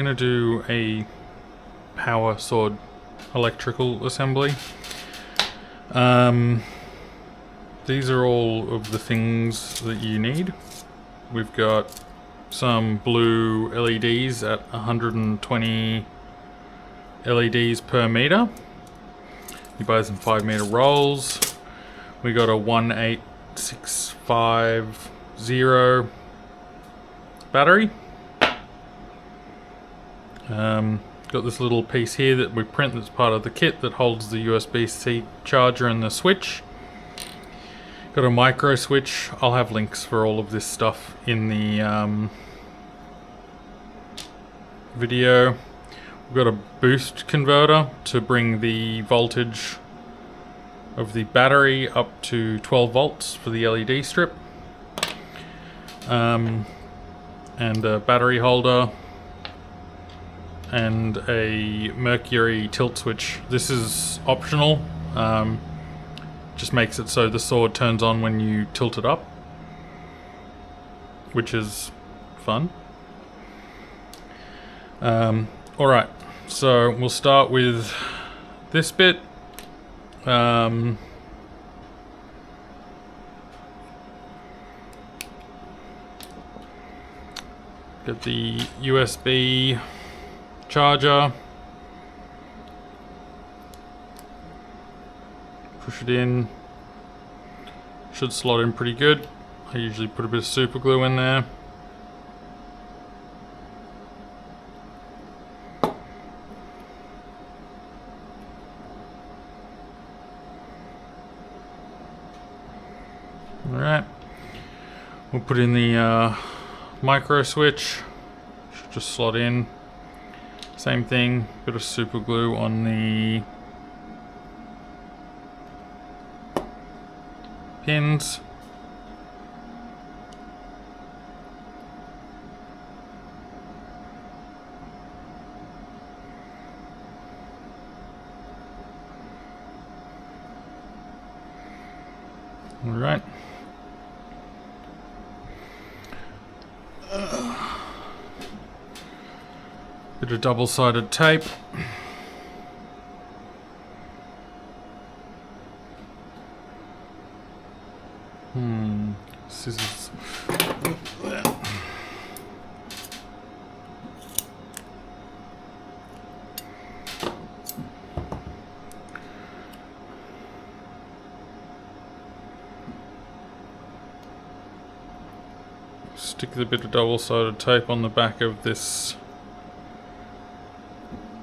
I'm going to do a power sword electrical assembly. These are all of the things that you need. We've got some blue LEDs at 120 LEDs per meter. You buy some 5-meter rolls. We got a 18650 battery. Got this little piece here that we print that's part of the kit that holds the USB-C charger and the switch. Got a micro switch. I'll have links for all of this stuff in the video. We've got a boost converter to bring the voltage of the battery up to 12 volts for the LED strip. And a battery holder. And a mercury tilt switch. This is optional. Just makes it so the sword turns on when you tilt it up, which is fun. Alright, so we'll start with this bit. Got the USB charger. Push it in. Should slot in pretty good. I usually put a bit of super glue in there. Alright. We'll put in the micro switch. Should just slot in. Same thing, bit of super glue on the pins. All right. Bit of double-sided tape. Scissors. Stick the bit of double-sided tape on the back of this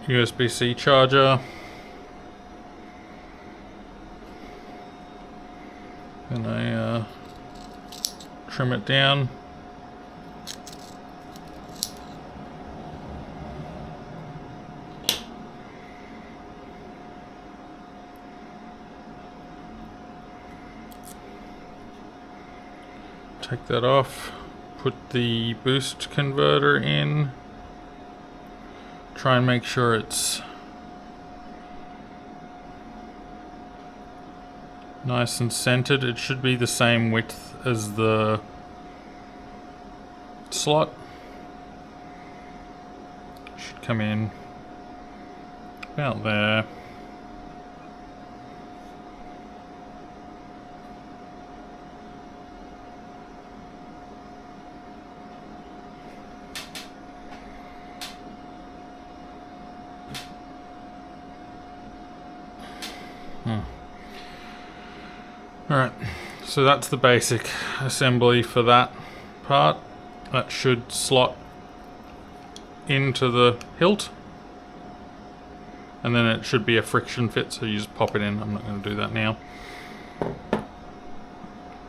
USB-C charger. And I trim it down. Take that off. Put the boost converter in. Try and make sure it's nice and centered. It should be the same width as the slot. Should come in about there. Alright, so that's the basic assembly for that part. That should slot into the hilt. And then it should be a friction fit, so you just pop it in. I'm not going to do that now.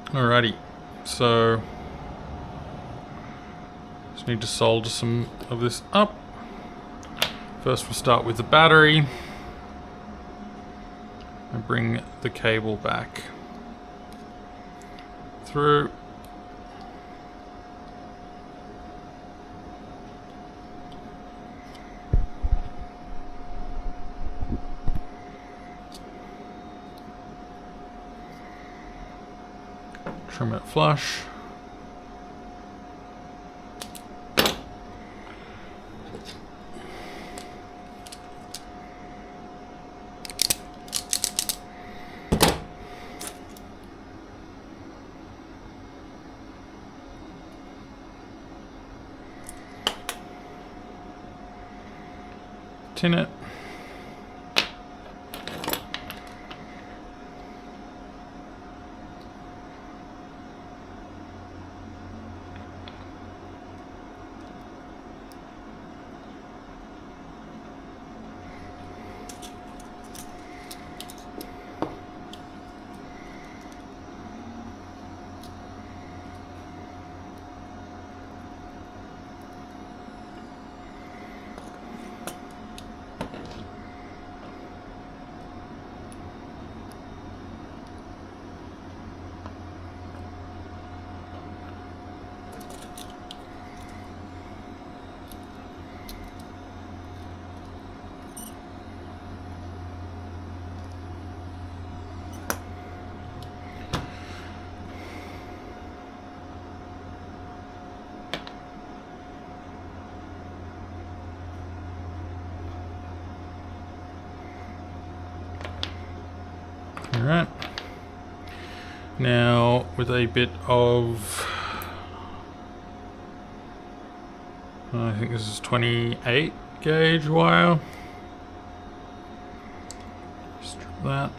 Alrighty, so just need to solder some of this up. First we'll start with the battery and bring the cable back through. Trim it flush. tin it. Alright, now with a bit of, I think this is 28 gauge wire, strip that.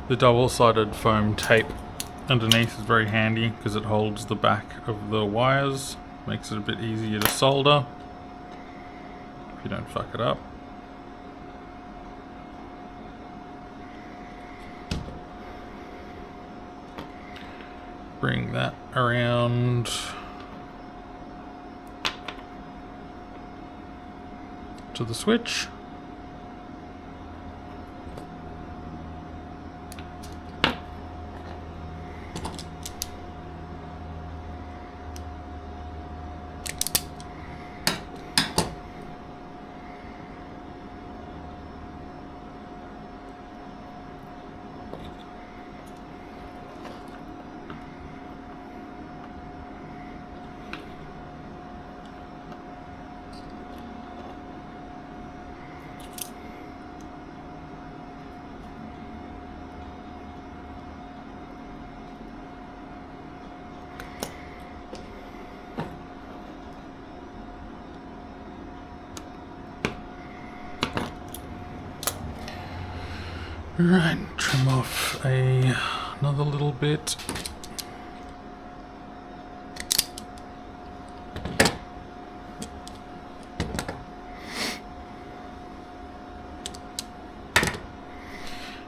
The double-sided foam tape underneath is very handy because it holds the back of the wires, makes it a bit easier to solder if you don't fuck it up. Bring that around to the switch. Right, trim off another little bit.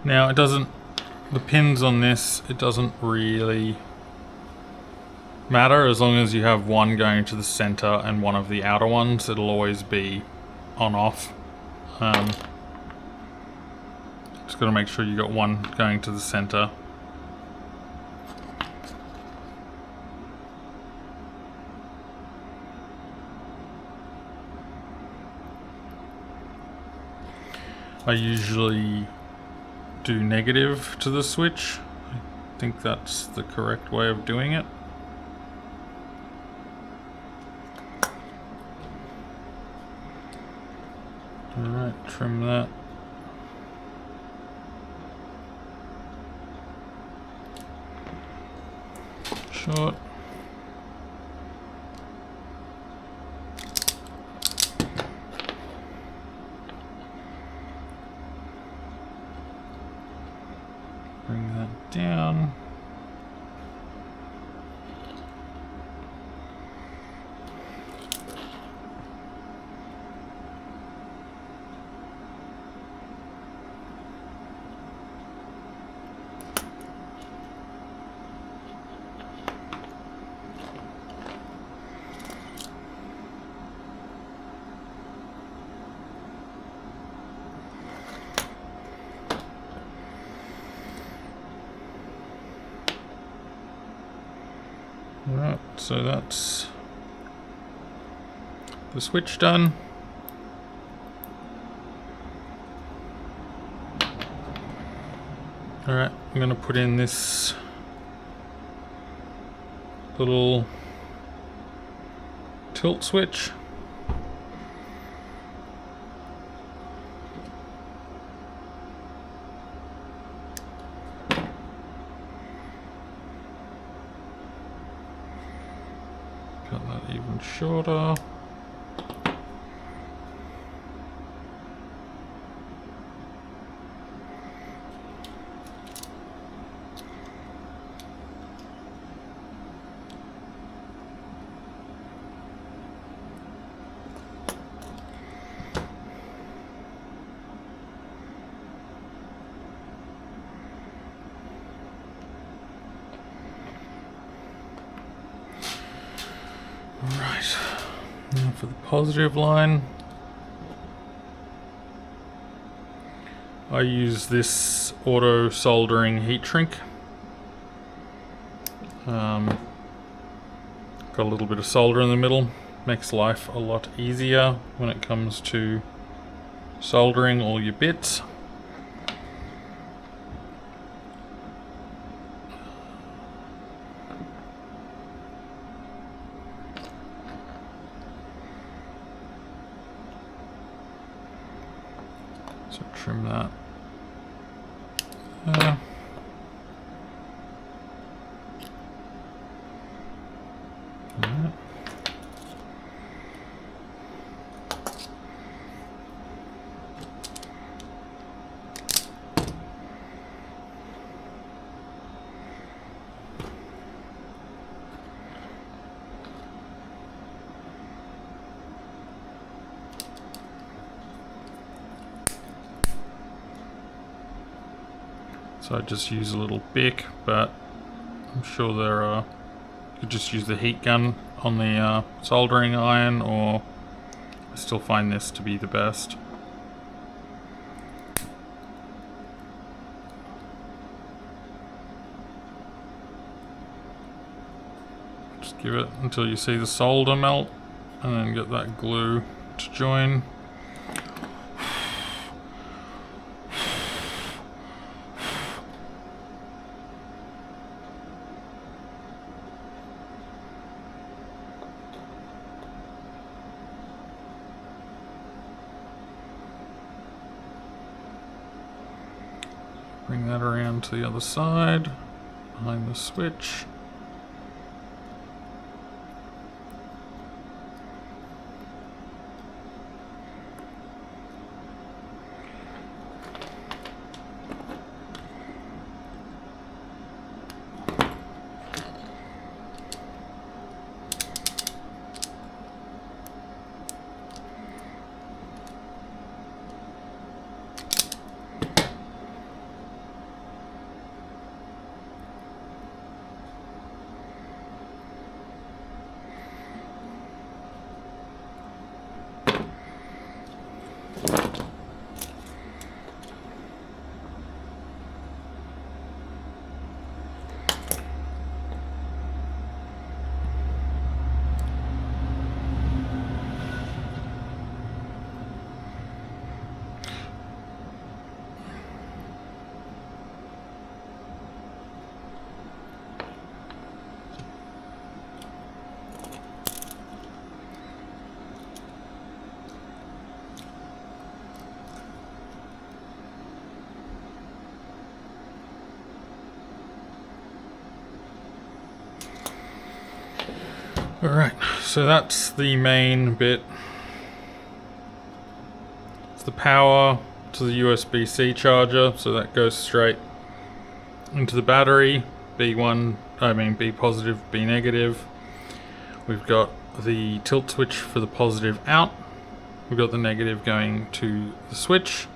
Now it doesn't, the pins on this, it doesn't really matter as long as you have one going to the center and one of the outer ones, it'll always be on off. Just got to make sure you got one going to the center. I usually do negative to the switch. I think that's the correct way of doing it. Alright, trim that. Short. Bring that down. Alright, so that's the switch done. Alright, I'm going to put in this little tilt switch. Cut that even shorter. Right, now for the positive line, I use this auto soldering heat shrink. Got a little bit of solder in the middle, makes life a lot easier when it comes to soldering all your bits. So trim that. So I just use a little bic, but I'm sure there are, you could just use the heat gun on the soldering iron, or I still find this to be the best. Just give it until you see the solder melt, and then get that glue to join. Bring that around to the other side, behind the switch. Alright, so that's the main bit. It's the power to the USB-C charger, so that goes straight into the battery. B positive, B negative. We've got the tilt switch for the positive out. We've got the negative going to the switch.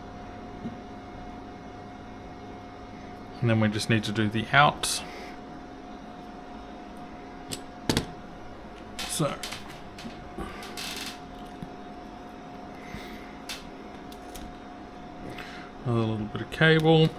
And then we just need to do the out. So another little bit of cable.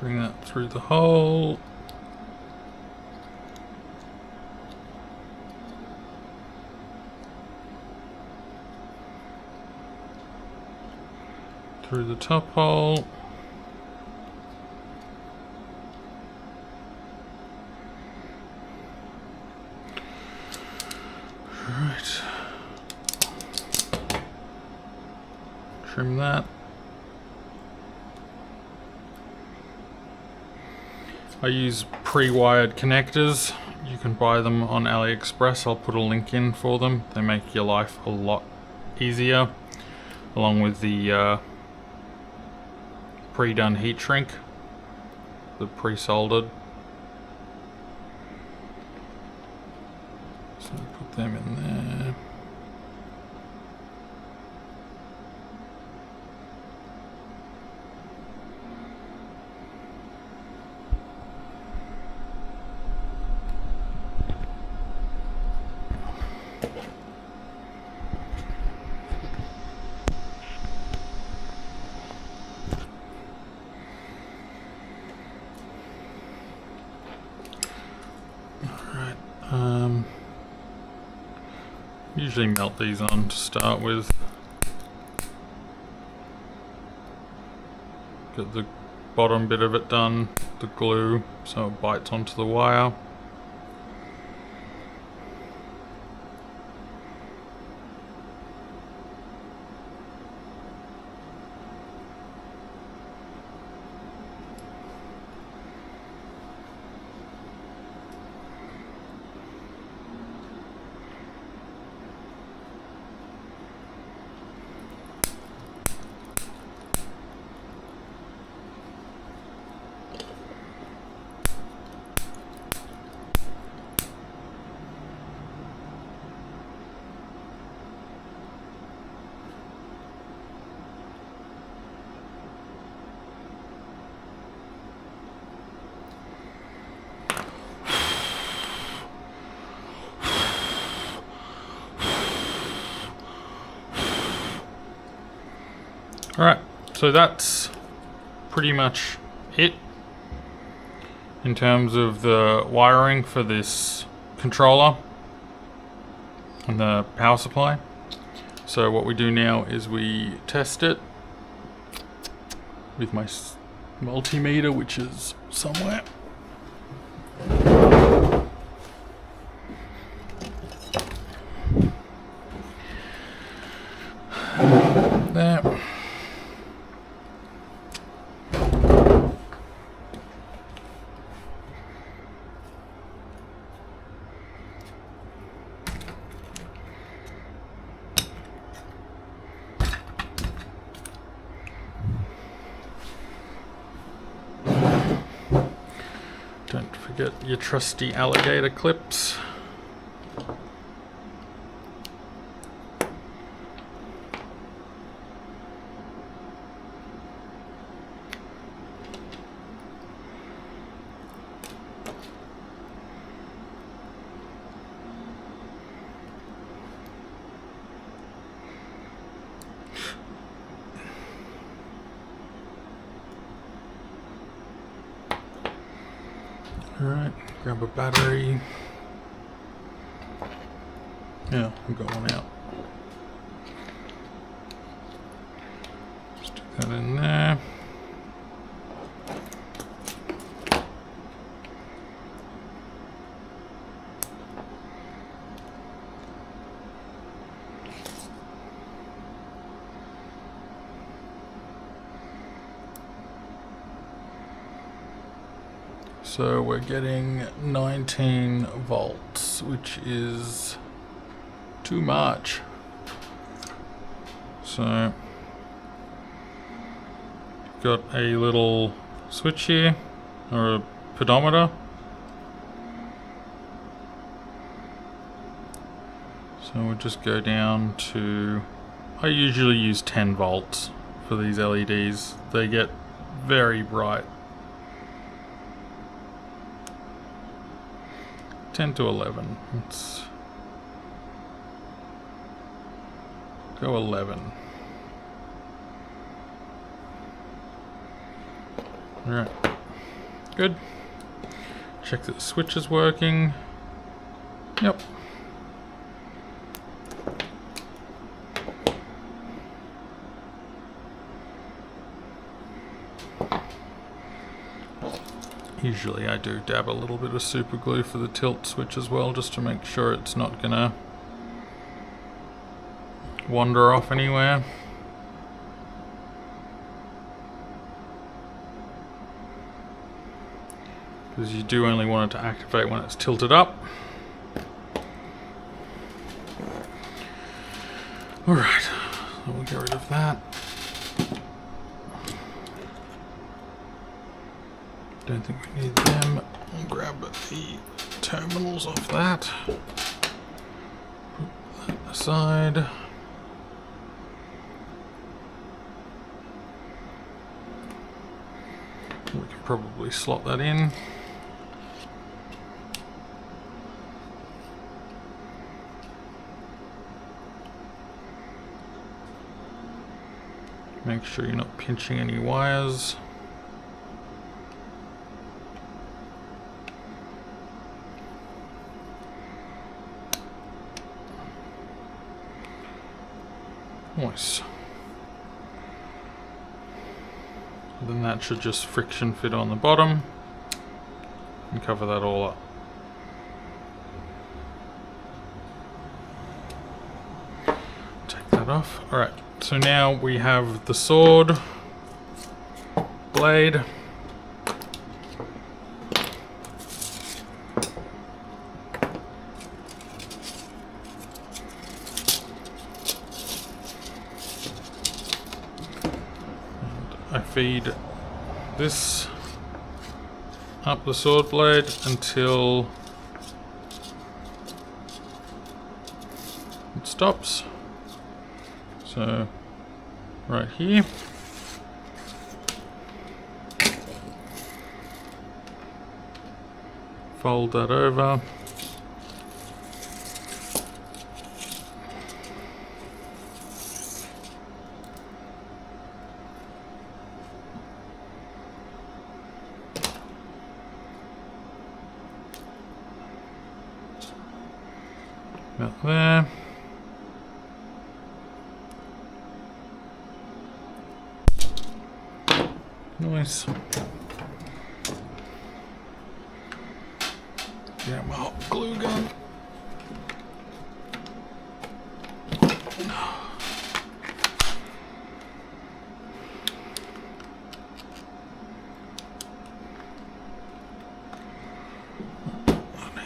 Bring that through the hole. Through the top hole. Right. Trim that. I use pre-wired connectors. You can buy them on AliExpress. I'll put a link in for them. They make your life a lot easier, along with the pre-done heat shrink, the pre-soldered. So put them in there. Usually melt these on to start with. Get the bottom bit of it done, the glue, so it bites onto the wire. Alright, so that's pretty much it in terms of the wiring for this controller and the power supply. So what we do now is we test it with my multimeter, which is somewhere. There. Don't forget your trusty alligator clips. Alright, grab a battery. Yeah, I've got one out. Stick that in there. So we're getting 19 volts, which is too much. So got a little switch here, or a pedometer. So we'll just go down to, I usually use 10 volts for these LEDs. They get very bright. 10 to 11. Let's go 11. All right. Good. Check that the switch is working. Yep. Usually I do dab a little bit of super glue for the tilt switch as well, just to make sure it's not gonna wander off anywhere. Because you do only want it to activate when it's tilted up. Alright, so we'll get rid of that. Don't think we need them. I'll grab the terminals off that. Put that aside. We can probably slot that in. Make sure you're not pinching any wires. Nice. Then that should just friction fit on the bottom and cover that all up. Take that off. Alright, so now we have the sword blade. I feed this up the sword blade until it stops. So right here. Fold that over. About there. Nice. Yeah, my hot glue gun.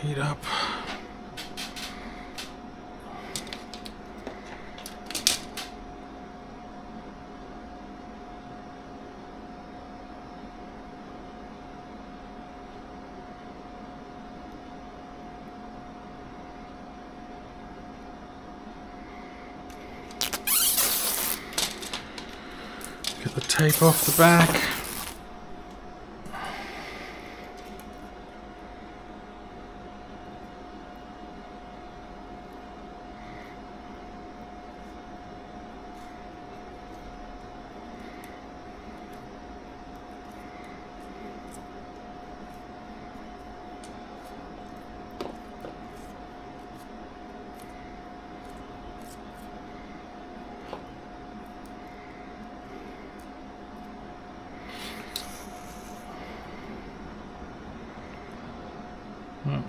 Heat up. Get the tape off the back.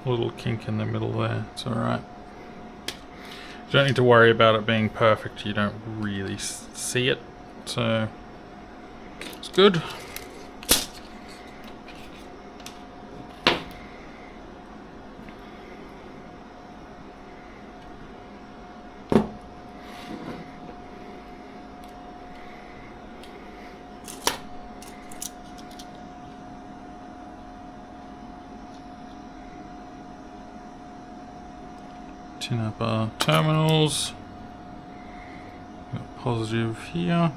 A little kink in the middle there, it's alright. You don't need to worry about it being perfect, you don't really see it, so it's good. Tin up our terminals. Got positive here.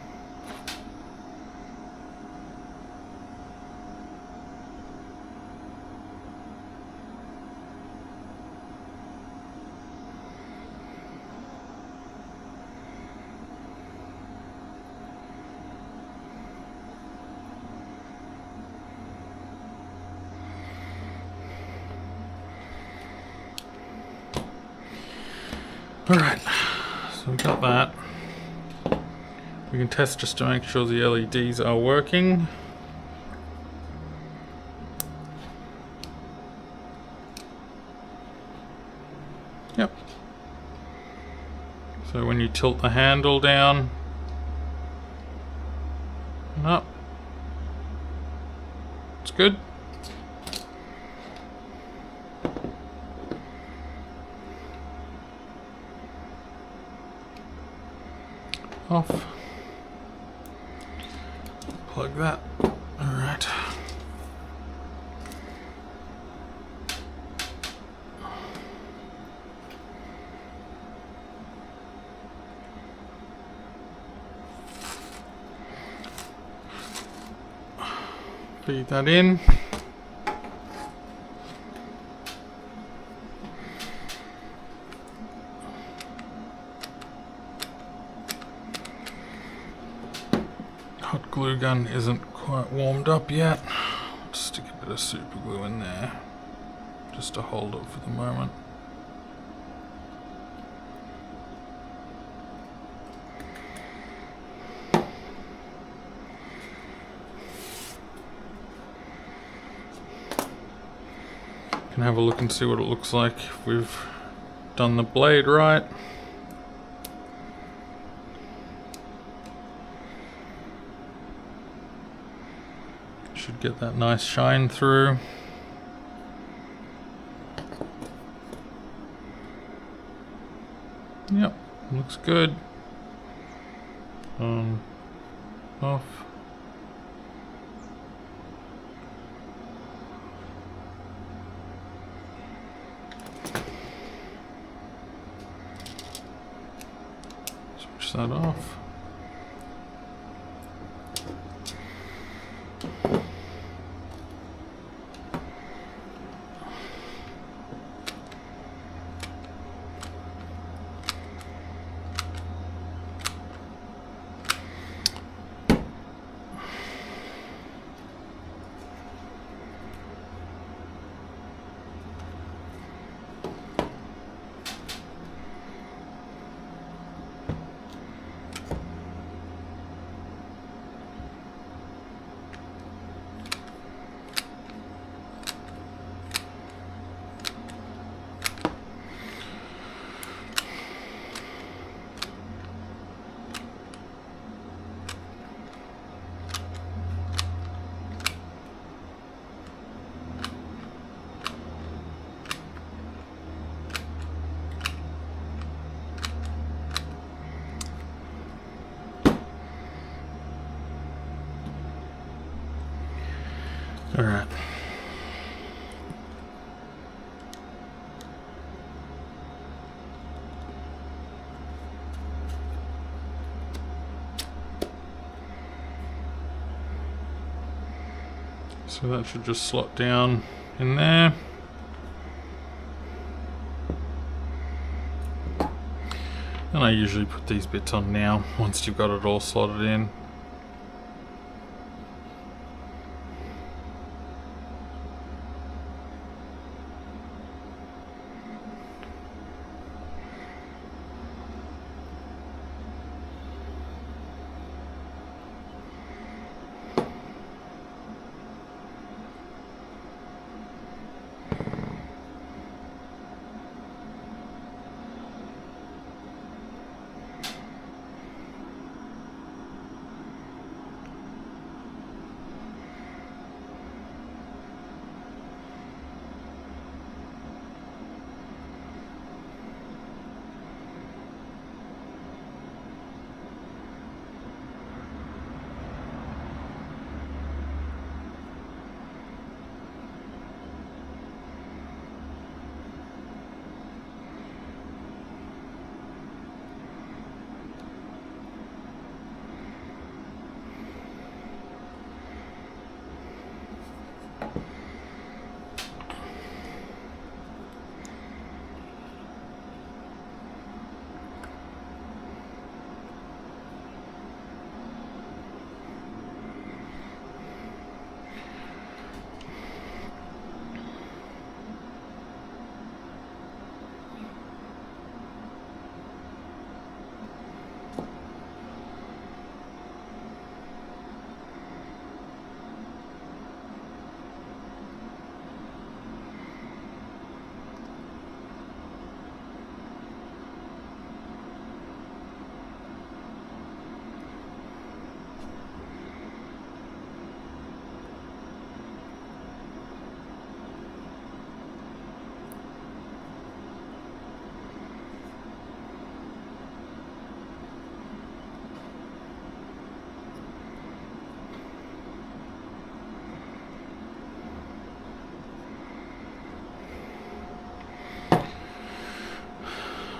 Alright, so we got that. We can test just to make sure the LEDs are working. Yep. So when you tilt the handle down and up, it's good. Off. Plug that. Alright. Feed that in. Hot glue gun isn't quite warmed up yet. Just stick a bit of super glue in there just to hold it for the moment. Can have a look and see what it looks like if we've done the blade right. Should get that nice shine through. Yep, looks good. Off. Switch that off. All right. So that should just slot down in there. And I usually put these bits on now once you've got it all slotted in.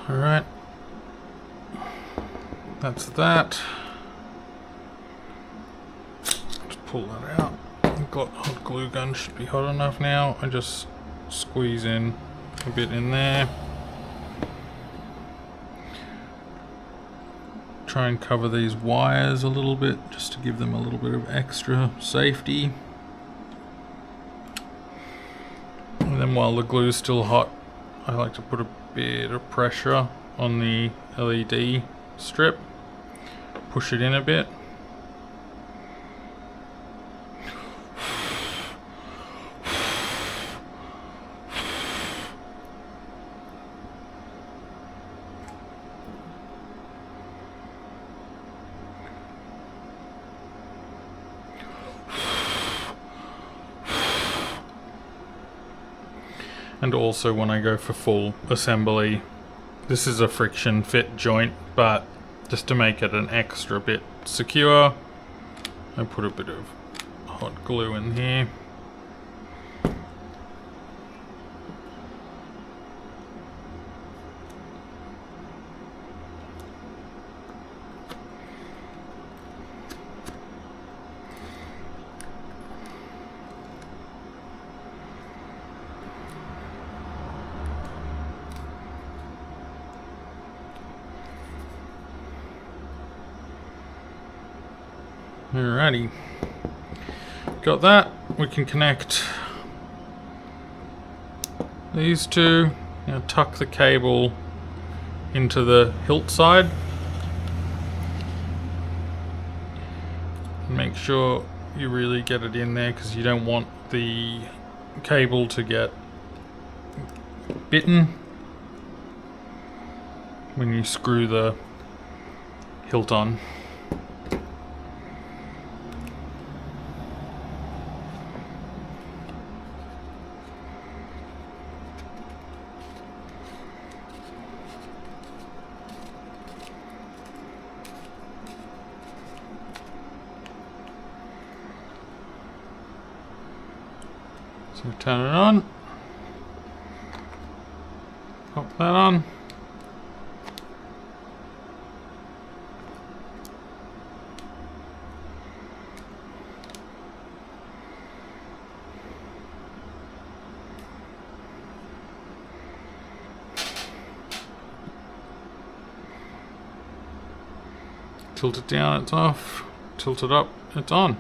Alright. That's that. Just pull that out. I've got hot glue gun, should be hot enough now. I just squeeze in a bit in there. Try and cover these wires a little bit just to give them a little bit of extra safety. And then while the glue is still hot, I like to put a bit of pressure on the LED strip. Push it in a bit. And also when I go for full assembly, this is a friction fit joint, but just to make it an extra bit secure, I put a bit of hot glue in here. Alrighty, got that. We can connect these two. Now tuck the cable into the hilt side. Make sure you really get it in there because you don't want the cable to get bitten when you screw the hilt on. So turn it on, pop that on, tilt it down, it's off, tilt it up, it's on.